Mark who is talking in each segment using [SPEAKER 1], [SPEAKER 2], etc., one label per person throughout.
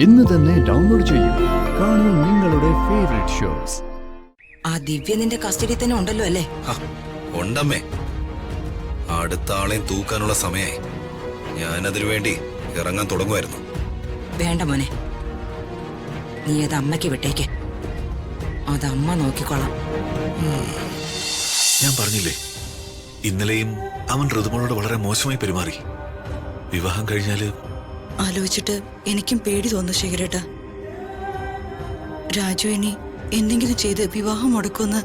[SPEAKER 1] ഇന്ന് തന്നെ ഡൗൺലോഡ് ചെയ്യൂ. കാണൂ നിങ്ങളുടെ ഫേവറേറ്റ് ഷോസ്.
[SPEAKER 2] ആ ദിവ്യ നിന്റെ കസ്റ്റഡി തന്നെ ഉണ്ടല്ലോ അല്ലേ?
[SPEAKER 3] ഉണ്ടമ്മേ. അടുത്ത ആളെയും തൂക്കാനുള്ള സമയമായി. ഞാനതിനു വേണ്ടി ഇറങ്ങാൻ തുടങ്ങുമായിരുന്നു.
[SPEAKER 2] വേണ്ട മോനെ, നീ അത് അമ്മയ്ക്ക് വിട്ടേക്ക്. അതമ്മ നോക്കിക്കോളാം.
[SPEAKER 4] ഞാൻ പറഞ്ഞില്ലേ, ഇന്നലെയും അവൻ ഋതുമോളോട് വളരെ മോശമായി പെരുമാറി. വിവാഹം കഴിഞ്ഞാല്
[SPEAKER 5] ആലോചിച്ചിട്ട് എനിക്കും പേടി തോന്നുന്നു ശേഖരേട്ടാ. രാജു ഇനി എന്തെങ്കിലും ചെയ്ത് വിവാഹം മുടക്കുമെന്ന്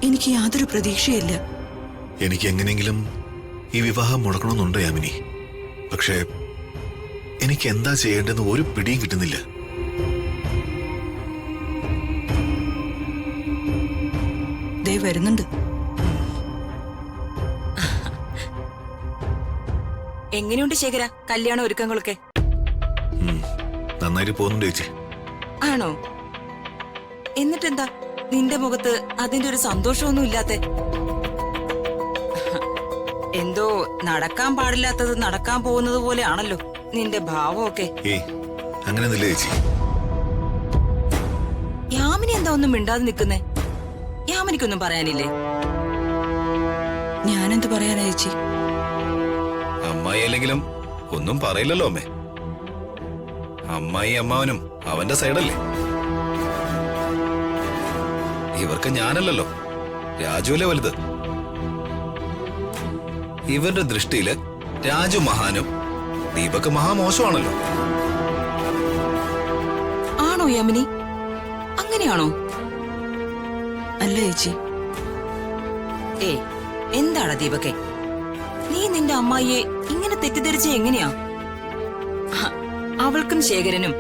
[SPEAKER 5] എനിക്ക് യാതൊരു പ്രതീക്ഷയില്ല.
[SPEAKER 4] എനിക്ക് എങ്ങനെയെങ്കിലും ഈ വിവാഹം മുടക്കണമെന്നുണ്ട് യാമിനി. പക്ഷേ എനിക്ക് എന്താ ചെയ്യേണ്ടെന്ന് ഒരു പിടിയും കിട്ടുന്നില്ല.
[SPEAKER 5] ദേ വരുന്നുണ്ട്.
[SPEAKER 2] എങ്ങനെയുണ്ട് ശേഖര കല്യാണ ഒരുക്കങ്ങളൊക്കെ?
[SPEAKER 4] നന്നായിട്ട് പോകുന്നുണ്ട് ചേച്ചി.
[SPEAKER 2] ആണോ? എന്നിട്ടെന്താ നിന്റെ മുഖത്ത് അതിന്റെ ഒരു സന്തോഷമൊന്നും ഇല്ലാത്തെ? എന്തോ നടക്കാൻ പാടില്ലാത്തത് നടക്കാൻ പോകുന്നത് പോലെയാണല്ലോ നിന്റെ ഭാവമൊക്കെ.
[SPEAKER 4] അങ്ങനെയൊന്നുമില്ല ചേച്ചി.
[SPEAKER 2] യാമിനി എന്താ ഒന്നും മിണ്ടാതെ നിൽക്കുന്നേ? യാമിനിക്കൊന്നും പറയാനില്ലേ?
[SPEAKER 5] ഞാനെന്ത് പറയാനാ ചേച്ചി?
[SPEAKER 3] അമ്മായി അല്ലെങ്കിലും ഒന്നും പറയില്ലല്ലോ അമ്മേ. അമ്മായി അമ്മാവനും അവന്റെ സൈഡല്ലേ. ഇവർക്ക് ഞാനല്ലല്ലോ, രാജുവല്ലേ വലുത്. ഇവരുടെ ദൃഷ്ടിയില് രാജു മഹാനും ദീപക് മഹാമോശമാണല്ലോ.
[SPEAKER 2] ആണോ യാമിനി? അങ്ങനെയാണോ?
[SPEAKER 5] അല്ല ചേച്ചി.
[SPEAKER 2] എന്താണ് ദീപകെ, നീ നിന്റെ അമ്മായിയെ ഇങ്ങനെ തെറ്റിദ്ധരിച്ച എങ്ങനെയാ? അവൾക്കും ശേഖരനും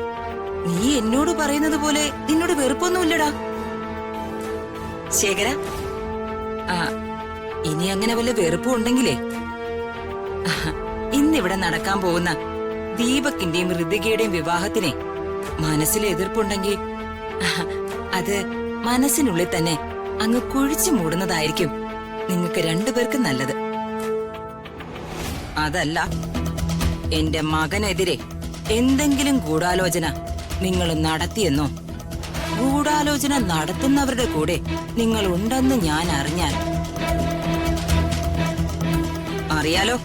[SPEAKER 2] നീ എന്നോട് പറയുന്നത് പോലെ നിന്നോട് വെറുപ്പൊന്നുമില്ലടാ ശേഖര. ഇനി അങ്ങനെ വല്ല വെറുപ്പും ഉണ്ടെങ്കിലേ ഇന്നിവിടെ നടക്കാൻ പോകുന്ന ദീപകിന്റെയും ഋതികയുടെയും വിവാഹത്തിനെ മനസ്സിൽ എതിർപ്പുണ്ടെങ്കിൽ അത് മനസ്സിനുള്ളിൽ തന്നെ അങ്ങ് കുഴിച്ചു മൂടുന്നതായിരിക്കും നിങ്ങൾക്ക് രണ്ടുപേർക്കും നല്ലത്. അതല്ല, എന്റെ മകനെതിരെ എന്തെങ്കിലും ഗൂഢാലോചന നിങ്ങൾ നടത്തിയെന്നോ ഗൂഢാലോചന നടത്തുന്നവരുടെ കൂടെ നിങ്ങൾ ഉണ്ടെന്ന് ഞാൻ അറിഞ്ഞാൽ, അറിയാലോ.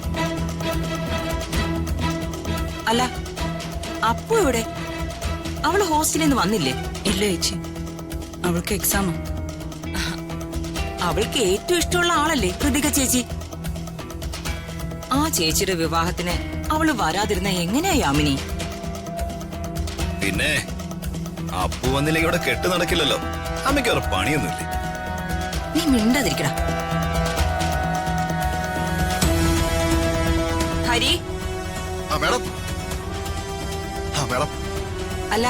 [SPEAKER 2] അല്ല, അപ്പു എവിടെ? അവള് ഹോസ്റ്റലിൽ നിന്ന് വന്നില്ലേ?
[SPEAKER 5] ഇല്ല ചേച്ചി, അവൾക്ക് എക്സാമോ.
[SPEAKER 2] അവൾക്ക് ഏറ്റവും ഇഷ്ടമുള്ള ആളല്ലേ ഋതിക ചേച്ചി. ആ ചേച്ചിയുടെ വിവാഹത്തിന് അവള് വരാതിരുന്ന എങ്ങനെയാ യാമിനി?
[SPEAKER 3] പിന്നെ അപ്പു വന്നില്ലെങ്കിൽ ഇവിടെ കെട്ട് നടക്കില്ലല്ലോ. അമ്മയ്ക്ക് അവരുടെ പണിയൊന്നുമില്ലേ.
[SPEAKER 2] നീ മിണ്ടാതിരിക്കടാ. ഹരി.
[SPEAKER 4] മേഡം.
[SPEAKER 2] അല്ല,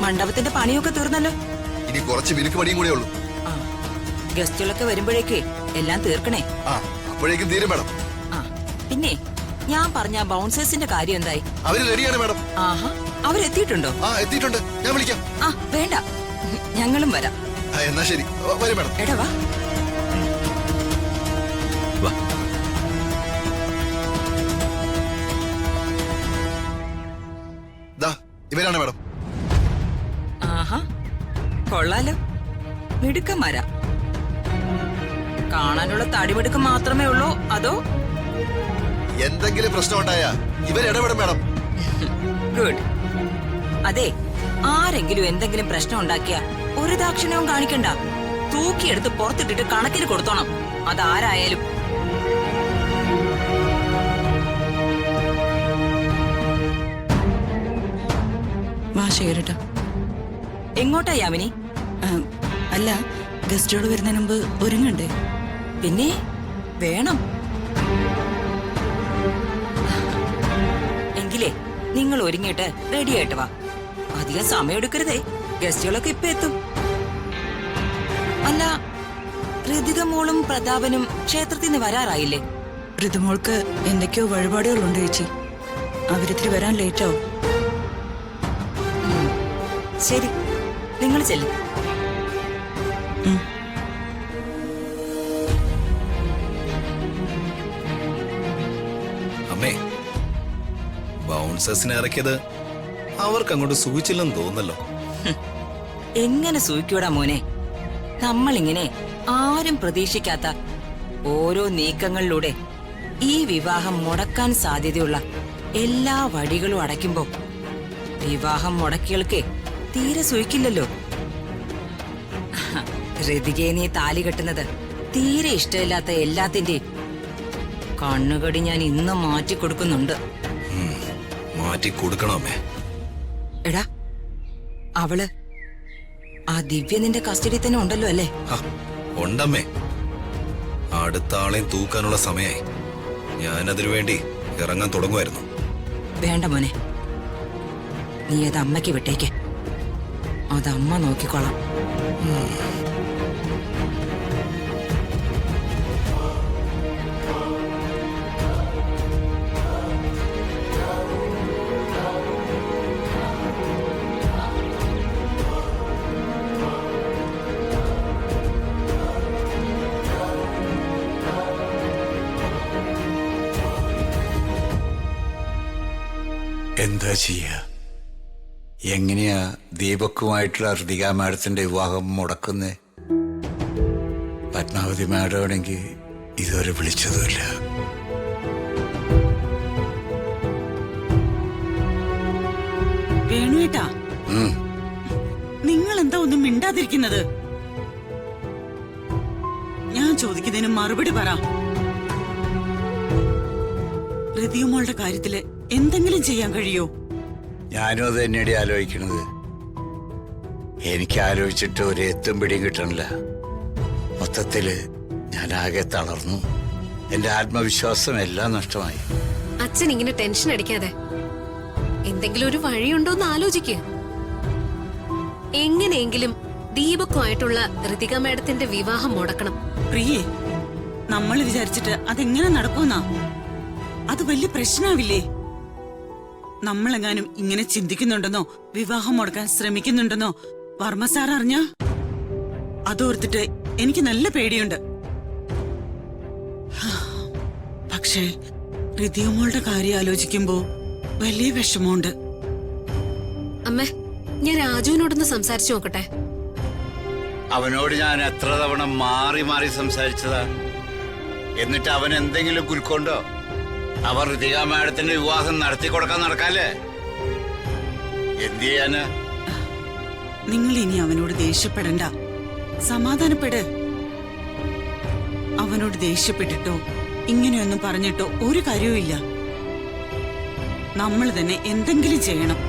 [SPEAKER 2] മണ്ഡപത്തിന്റെ പണിയൊക്കെ തീർന്നല്ലോ.
[SPEAKER 4] ഇനി കുറച്ച് മിനുക്ക് പണിയും കൂടെ ഉള്ളൂ.
[SPEAKER 2] ഗസ്റ്റുകളൊക്കെ വരുമ്പോഴേക്ക് എല്ലാം തീർക്കണേ.
[SPEAKER 4] അപ്പോഴേക്കും തീരും മേഡം.
[SPEAKER 2] പിന്നെ ഞാൻ പറഞ്ഞ ബൗൺസേഴ്സിന്റെ കാര്യം എന്തായി?
[SPEAKER 4] അവര് റെഡിയാണ് മേഡം.
[SPEAKER 2] ആഹാ, അവരെത്തിയിട്ടുണ്ടോ?
[SPEAKER 4] എത്തിയിട്ടുണ്ട്. ഞാൻ വിളിക്കാം.
[SPEAKER 2] വേണ്ട, ഞങ്ങളും വരാം.
[SPEAKER 4] എന്നാ ശരി, വരും മേഡം.
[SPEAKER 2] എടാ വാ.
[SPEAKER 4] ഇവരാണ് മേഡം.
[SPEAKER 2] ആഹാ, കൊള്ളാലോ, മിടുക്കന്മാരാ. കാണാനുള്ള തടിമിടുക്കം മാത്രമേ ഉള്ളൂ, അതോ
[SPEAKER 4] എന്തെങ്കിലും പ്രശ്നം ഉണ്ടായാ ഇവരിടപെടും മേഡം.
[SPEAKER 2] ഗുഡ്. അതെ, ആരെങ്കിലും എന്തെങ്കിലും പ്രശ്നം ഉണ്ടാക്കിയ ഒരു ദാക്ഷിണ്യവും കാണിക്കണ്ട. തൂക്കിയെടുത്ത് പുറത്തിട്ടിട്ട് കണക്കിന് കൊടുത്തോണം, അതാരായാലും.
[SPEAKER 5] വാ ശേഖരേട്ടാ.
[SPEAKER 2] എങ്ങോട്ടാ യാമിനി?
[SPEAKER 5] അല്ല, ഗസ്റ്റുകൾ വരുന്നതിന് മുമ്പ് ഒരുങ്ങണ്ടേ?
[SPEAKER 2] പിന്നെ വേണം. എങ്കിലേ നിങ്ങൾ ഒരുങ്ങിയിട്ട് റെഡി ആയിട്ട് വാ. അധികം സമയം എടുക്കരുതേ, ഗസ്റ്റുകളൊക്കെ ഇപ്പൊ എത്തും. അല്ല, ഋതിക മോളും പ്രതാപനും ക്ഷേത്രത്തിൽ നിന്ന് വരാറായില്ലേ?
[SPEAKER 5] ഋതുമോൾക്ക് എന്തൊക്കെയോ വഴിപാടുകളുണ്ട് ചേച്ചി. അവരിത്തിരി വരാൻ ലേറ്റ് ആവും.
[SPEAKER 2] ശരി, നിങ്ങൾ ചെല്ലും.
[SPEAKER 3] അമ്മേ, ബൗൺസേഴ്സിനെ ഇറക്കിയത് അവർക്ക് അങ്ങോട്ട് സൂചിച്ചില്ലെന്ന് തോന്നല്ലോ.
[SPEAKER 2] എങ്ങനെ സൂക്കൂടാ മോനെ? നമ്മളിങ്ങനെ ആരും പ്രതീക്ഷിക്കാത്ത ഓരോ നീക്കങ്ങളിലൂടെ ഈ വിവാഹം മുടക്കാൻ സാധ്യതയുള്ള എല്ലാ വഴികളും അടയ്ക്കുമ്പോ വിവാഹം മുടക്കികൾക്ക് തീരെ സൂയിക്കില്ലല്ലോ. ഋതികയെ നീ താലി കെട്ടുന്നത് തീരെ ഇഷ്ടമില്ലാത്ത എല്ലാത്തിന്റെയും കണ്ണുകടി ഞാൻ ഇന്ന് മാറ്റിക്കൊടുക്കുന്നുണ്ട്.
[SPEAKER 3] മാറ്റി കൊടുക്കണമേ.
[SPEAKER 2] എടാ, അവള് ആ ദിവ്യ നിന്റെ കസ്റ്റഡി തന്നെ ഉണ്ടല്ലോ അല്ലേ?
[SPEAKER 3] ഉണ്ടമ്മേ. അടുത്ത ആളെയും തൂക്കാനുള്ള സമയായി. ഞാനതിനു വേണ്ടി ഇറങ്ങാൻ തുടങ്ങുമായിരുന്നു.
[SPEAKER 2] വേണ്ട മോനെ, നീ അത് അമ്മയ്ക്ക് വിട്ടേക്ക്. അതമ്മ നോക്കിക്കോളാം.
[SPEAKER 6] എന്താ ചെയ്യാ? എങ്ങനെയാ ദീപക്കുമായിട്ടുള്ള ഋതിക മാഡത്തിന്റെ വിവാഹം മുടക്കുന്നേ? പത്മാവതി മാഡം ആണെങ്കിൽ ഇതുവരെ വിളിച്ചതുമില്ല.
[SPEAKER 5] വേണുവേട്ടാ, നിങ്ങൾ എന്താ ഒന്നും മിണ്ടാതിരിക്കുന്നത്? ഞാൻ ചോദിക്കുന്നതിന് മറുപടി പറ. ഋതികമോളുടെ കാര്യത്തില് എന്തെങ്കിലും ചെയ്യാൻ കഴിയോ?
[SPEAKER 6] ഞാനും അത് തന്നെയാണ് ആലോചിക്കണത്. എനിക്ക് ആലോചിച്ചിട്ട് ഒരു എത്തും പിടിയും കിട്ടണില്ല. മൊത്തത്തില് ഞാൻ ആകെ തളർന്നു. എന്റെ ആത്മവിശ്വാസം എല്ലാം നഷ്ടമായി.
[SPEAKER 7] അച്ഛൻ ഇങ്ങനെ ടെൻഷൻ അടിക്കാതെ എന്തെങ്കിലും ഒരു വഴിയുണ്ടോന്ന് ആലോചിക്കുക. എങ്ങനെയെങ്കിലും ദീപക്കുമായിട്ടുള്ള ഋതിക മാഡത്തിന്റെ വിവാഹം മുടക്കണം.
[SPEAKER 5] പ്രിയേ, നമ്മൾ വിചാരിച്ചിട്ട് അതെങ്ങനെ നടക്കുമെന്നാ? അത് വലിയ പ്രശ്നാവില്ലേ? നമ്മളെങ്ങാനും ഇങ്ങനെ ചിന്തിക്കുന്നുണ്ടെന്നോ വിവാഹം മുടക്കാൻ ശ്രമിക്കുന്നുണ്ടെന്നോ വർമ്മ സാർ അറിഞ്ഞാ? അതോർത്തിട്ട് എനിക്ക് നല്ല പേടിയുണ്ട്. പക്ഷേ ഋതികമോളുടെ കാര്യം ആലോചിക്കുമ്പോ വലിയ വിഷമമുണ്ട്.
[SPEAKER 7] അമ്മേ, ഞാൻ രാജുവിനോടൊന്ന് സംസാരിച്ചു നോക്കട്ടെ.
[SPEAKER 6] അവനോട് ഞാൻ എത്ര തവണ മാറി മാറി സംസാരിച്ചതാ. എന്നിട്ട് അവൻ എന്തെങ്കിലും കുലുക്കൊണ്ടോ? അവർ ഋതിക മാഡത്തിന്റെ വിവാഹം നടത്തി കൊടുക്കാൻ നടക്കാല്ലേ? എന്ത് ചെയ്യാന്?
[SPEAKER 5] നിങ്ങൾ ഇനി അവനോട് ദേഷ്യപ്പെടണ്ട, സമാധാനപ്പെട്. അവനോട് ദേഷ്യപ്പെട്ടിട്ടോ ഇങ്ങനെയൊന്നും പറഞ്ഞിട്ടോ ഒരു കാര്യവുമില്ല. നമ്മൾ തന്നെ എന്തെങ്കിലും ചെയ്യണം.